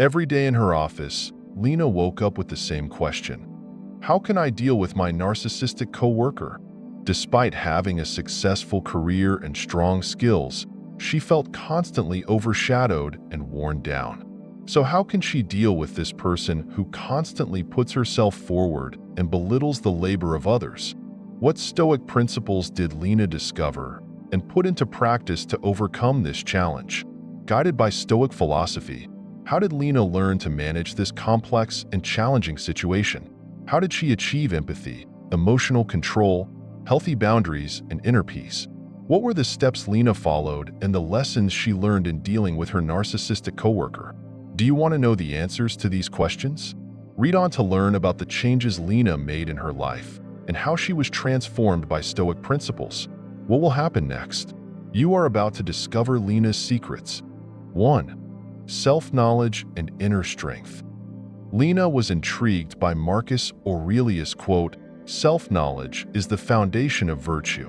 Every day in her office, Lena woke up with the same question. How can I deal with my narcissistic coworker? Despite having a successful career and strong skills, she felt constantly overshadowed and worn down. So how can she deal with this person who constantly puts herself forward and belittles the labor of others? What Stoic principles did Lena discover and put into practice to overcome this challenge? Guided by Stoic philosophy, how did Lena learn to manage this complex and challenging situation? How did she achieve empathy, emotional control, healthy boundaries, and inner peace? What were the steps Lena followed and the lessons she learned in dealing with her narcissistic coworker? Do you want to know the answers to these questions? Read on to learn about the changes Lena made in her life and how she was transformed by Stoic principles. What will happen next? You are about to discover Lena's secrets. 1. Self-knowledge and inner strength. Lena was intrigued by Marcus Aurelius' quote, "Self-knowledge is the foundation of virtue."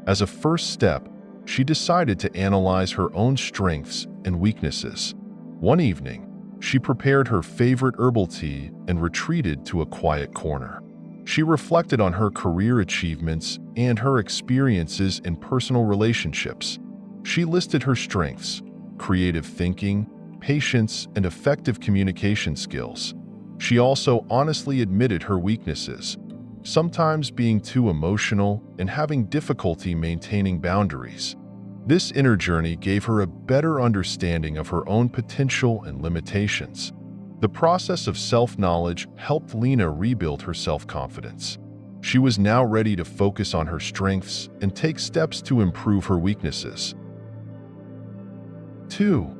As a first step, she decided to analyze her own strengths and weaknesses. One evening, she prepared her favorite herbal tea and retreated to a quiet corner. She reflected on her career achievements and her experiences in personal relationships. She listed her strengths: creative thinking, patience, and effective communication skills. She also honestly admitted her weaknesses, sometimes being too emotional and having difficulty maintaining boundaries. This inner journey gave her a better understanding of her own potential and limitations. The process of self-knowledge helped Lena rebuild her self-confidence. She was now ready to focus on her strengths and take steps to improve her weaknesses. 2.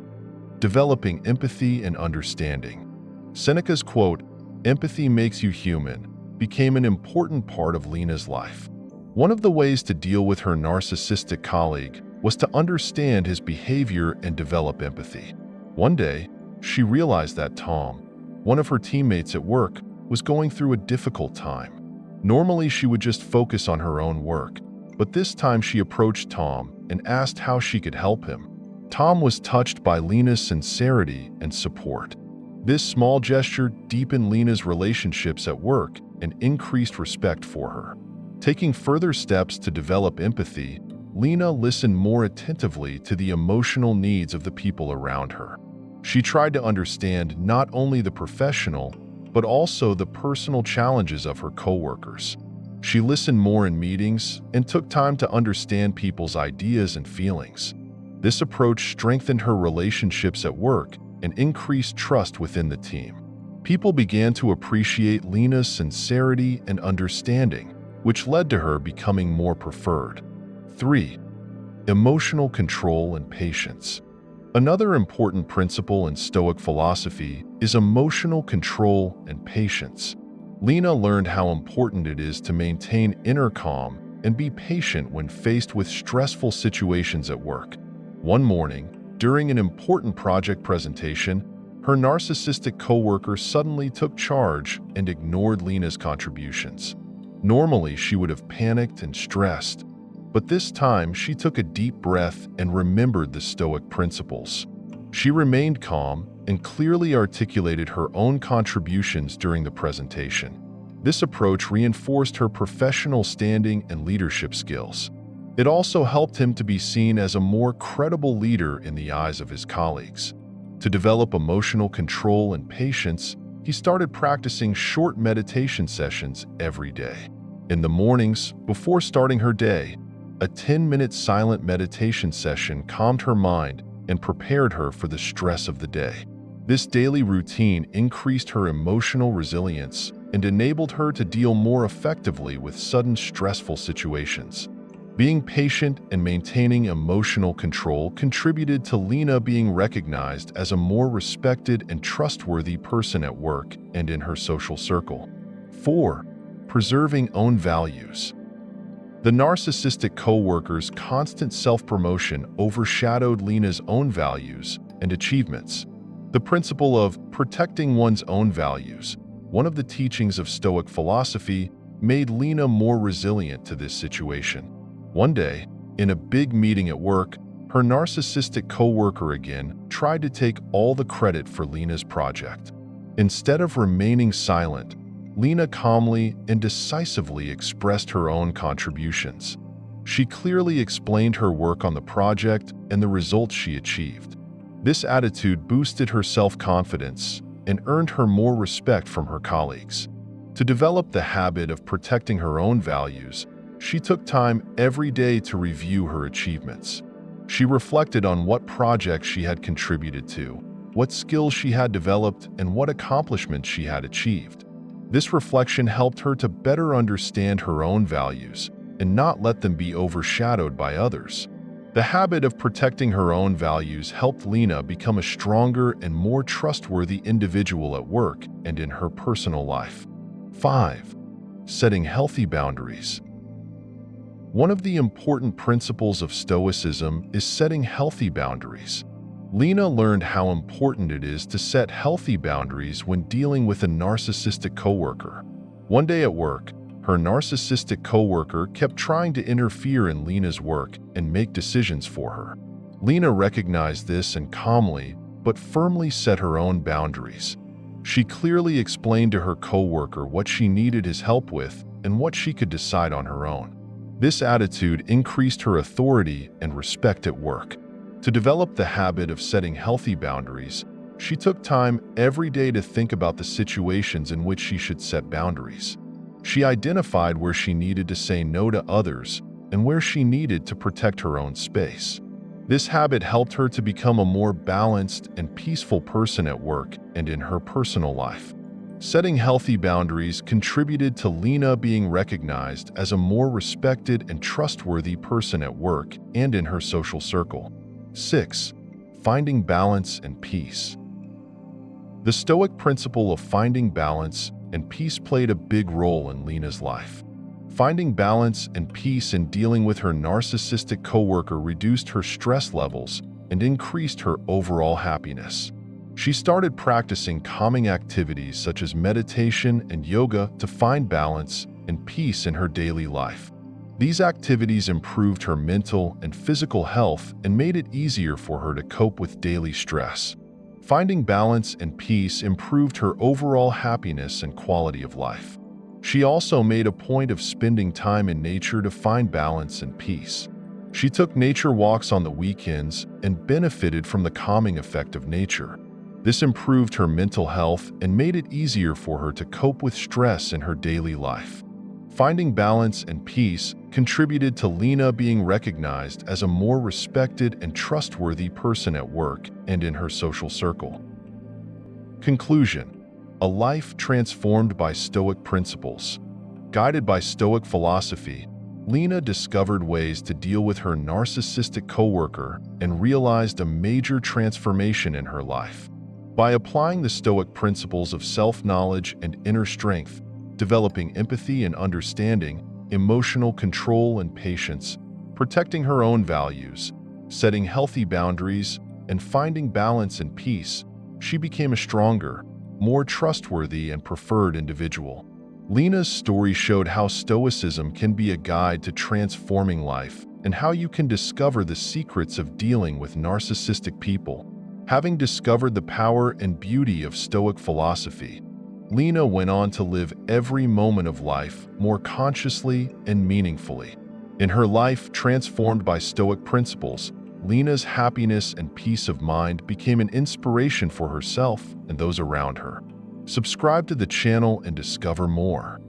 Developing empathy and understanding. Seneca's quote, "Empathy makes you human," became an important part of Lena's life. One of the ways to deal with her narcissistic colleague was to understand his behavior and develop empathy. One day, she realized that Tom, one of her teammates at work, was going through a difficult time. Normally, she would just focus on her own work, but this time she approached Tom and asked how she could help him. Tom was touched by Lena's sincerity and support. This small gesture deepened Lena's relationships at work and increased respect for her. Taking further steps to develop empathy, Lena listened more attentively to the emotional needs of the people around her. She tried to understand not only the professional, but also the personal challenges of her coworkers. She listened more in meetings and took time to understand people's ideas and feelings. This approach strengthened her relationships at work and increased trust within the team. People began to appreciate Lena's sincerity and understanding, which led to her becoming more preferred. 3. Emotional control and patience. Another important principle in Stoic philosophy is emotional control and patience. Lena learned how important it is to maintain inner calm and be patient when faced with stressful situations at work. One morning, during an important project presentation, her narcissistic coworker suddenly took charge and ignored Lena's contributions. Normally, she would have panicked and stressed, but this time she took a deep breath and remembered the Stoic principles. She remained calm and clearly articulated her own contributions during the presentation. This approach reinforced her professional standing and leadership skills. It also helped him to be seen as a more credible leader in the eyes of his colleagues. To develop emotional control and patience, he started practicing short meditation sessions every day. In the mornings, before starting her day, a 10-minute silent meditation session calmed her mind and prepared her for the stress of the day. This daily routine increased her emotional resilience and enabled her to deal more effectively with sudden stressful situations. Being patient and maintaining emotional control contributed to Lena being recognized as a more respected and trustworthy person at work and in her social circle. 4. Preserving own values. The narcissistic coworker's constant self-promotion overshadowed Lena's own values and achievements. The principle of protecting one's own values, one of the teachings of Stoic philosophy, made Lena more resilient to this situation. One day, in a big meeting at work, Her narcissistic coworker again tried to take all the credit for Lena's project. Instead of remaining silent, Lena calmly and decisively expressed her own contributions. She clearly explained her work on the project and the results she achieved. This attitude boosted her self-confidence and earned her more respect from her colleagues. To develop the habit of protecting her own values, she took time every day to review her achievements. She reflected on what projects she had contributed to, what skills she had developed, and what accomplishments she had achieved. This reflection helped her to better understand her own values and not let them be overshadowed by others. The habit of protecting her own values helped Lena become a stronger and more trustworthy individual at work and in her personal life. 5. Setting healthy boundaries. One of the important principles of Stoicism is setting healthy boundaries. Lena learned how important it is to set healthy boundaries when dealing with a narcissistic coworker. One day at work, her narcissistic coworker kept trying to interfere in Lena's work and make decisions for her. Lena recognized this and calmly but firmly set her own boundaries. She clearly explained to her coworker what she needed his help with and what she could decide on her own. This attitude increased her authority and respect at work. To develop the habit of setting healthy boundaries, she took time every day to think about the situations in which she should set boundaries. She identified where she needed to say no to others and where she needed to protect her own space. This habit helped her to become a more balanced and peaceful person at work and in her personal life. Setting healthy boundaries contributed to Lena being recognized as a more respected and trustworthy person at work and in her social circle. 6. Finding balance and peace. The Stoic principle of finding balance and peace played a big role in Lena's life. Finding balance and peace in dealing with her narcissistic coworker reduced her stress levels and increased her overall happiness. She started practicing calming activities such as meditation and yoga to find balance and peace in her daily life. These activities improved her mental and physical health and made it easier for her to cope with daily stress. Finding balance and peace improved her overall happiness and quality of life. She also made a point of spending time in nature to find balance and peace. She took nature walks on the weekends and benefited from the calming effect of nature. This improved her mental health and made it easier for her to cope with stress in her daily life. Finding balance and peace contributed to Lena being recognized as a more respected and trustworthy person at work and in her social circle. Conclusion: a life transformed by Stoic principles. Guided by Stoic philosophy, Lena discovered ways to deal with her narcissistic coworker and realized a major transformation in her life. By applying the Stoic principles of self-knowledge and inner strength, developing empathy and understanding, emotional control and patience, protecting her own values, setting healthy boundaries, and finding balance and peace, she became a stronger, more trustworthy and preferred individual. Lena's story showed how Stoicism can be a guide to transforming life and how you can discover the secrets of dealing with narcissistic people. Having discovered the power and beauty of Stoic philosophy, Lena went on to live every moment of life more consciously and meaningfully. In her life transformed by Stoic principles, Lena's happiness and peace of mind became an inspiration for herself and those around her. Subscribe to the channel and discover more.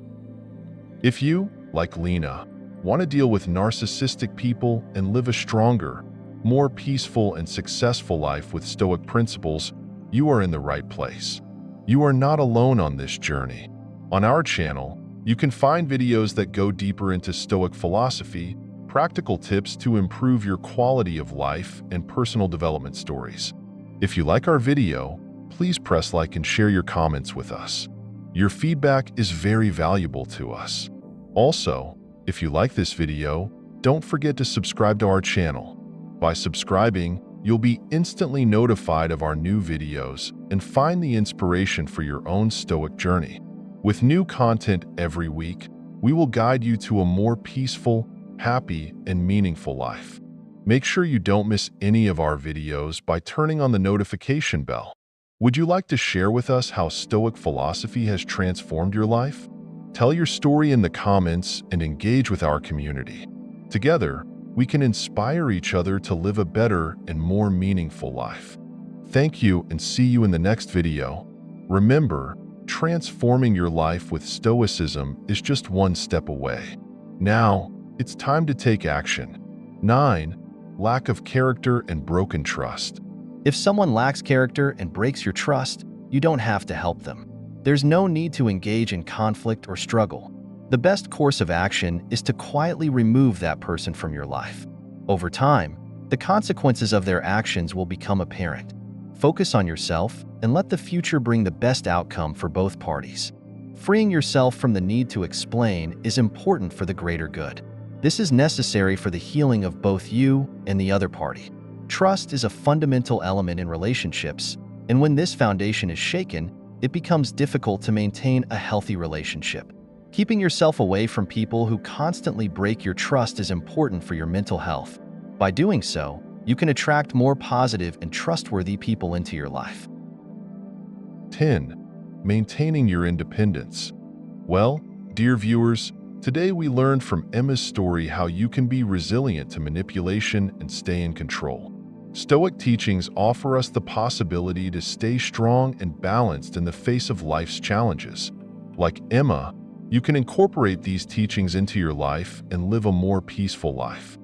If you, like Lena, want to deal with narcissistic people and live a stronger, more peaceful and successful life with Stoic principles, you are in the right place. You are not alone on this journey. On our channel, you can find videos that go deeper into Stoic philosophy, practical tips to improve your quality of life, and personal development stories. If you like our video, please press like and share your comments with us. Your feedback is very valuable to us. Also, if you like this video, don't forget to subscribe to our channel. By subscribing, you'll be instantly notified of our new videos and find the inspiration for your own Stoic journey. With new content every week, we will guide you to a more peaceful, happy, and meaningful life. Make sure you don't miss any of our videos by turning on the notification bell. Would you like to share with us how Stoic philosophy has transformed your life? Tell your story in the comments and engage with our community. Together, we can inspire each other to live a better and more meaningful life. Thank you and see you in the next video. Remember, transforming your life with Stoicism is just one step away. Now, it's time to take action. 9. Lack of character and broken trust. If someone lacks character and breaks your trust, you don't have to help them. There's no need to engage in conflict or struggle. The best course of action is to quietly remove that person from your life. Over time, the consequences of their actions will become apparent. Focus on yourself and let the future bring the best outcome for both parties. Freeing yourself from the need to explain is important for the greater good. This is necessary for the healing of both you and the other party. Trust is a fundamental element in relationships, and when this foundation is shaken, it becomes difficult to maintain a healthy relationship. Keeping yourself away from people who constantly break your trust is important for your mental health. By doing so, you can attract more positive and trustworthy people into your life. 10. Maintaining your independence. Well, dear viewers, today we learned from Emma's story how you can be resilient to manipulation and stay in control. Stoic teachings offer us the possibility to stay strong and balanced in the face of life's challenges. Like Emma, you can incorporate these teachings into your life and live a more peaceful life.